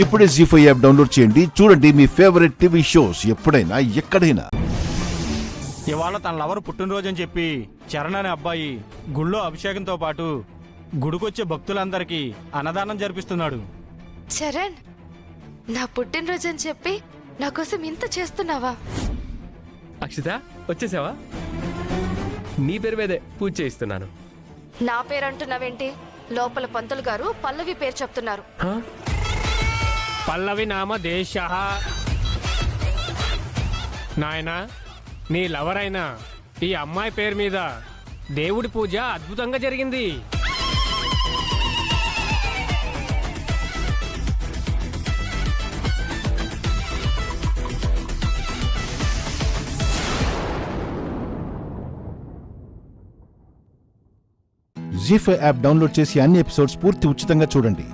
ఇప్పుడే జీ5 app download చేయండి. చూడండి మీ ఫేవరెట్ టీవీ షోస్ ఎప్పుడైనా ఎక్కడైనా. ఇవాళ తన లవర్ పుట్టినరోజు అని చెప్పి చరణ్ అనే అబ్బాయి గుళ్ళో అభిషేకంతో పాటు గుడికొచ్చే భక్తులందరికీ అన్నదానం జరిపిస్తున్నాడు. చరణ్, నా పుట్టినరోజు అని చెప్పి నా కోసం ఇంత చేస్తున్నావా? అక్షిత, వచ్చేసావా? నీ పేరు మీదే పూజ చేయిస్తున్నాను. నా పేరు అంటున్నావేంటి? లోపల పంతులు గారు పల్లవి పేరు చెప్తున్నారు. పల్లవి నామ దేశ. నాయనా, నీ లవర్ అయిన ఈ అమ్మాయి పేరు మీద దేవుడి పూజ అద్భుతంగా జరిగింది. జీ5 యాప్ డౌన్లోడ్ చేసి అన్ని ఎపిసోడ్స్ పూర్తి ఉచితంగా చూడండి.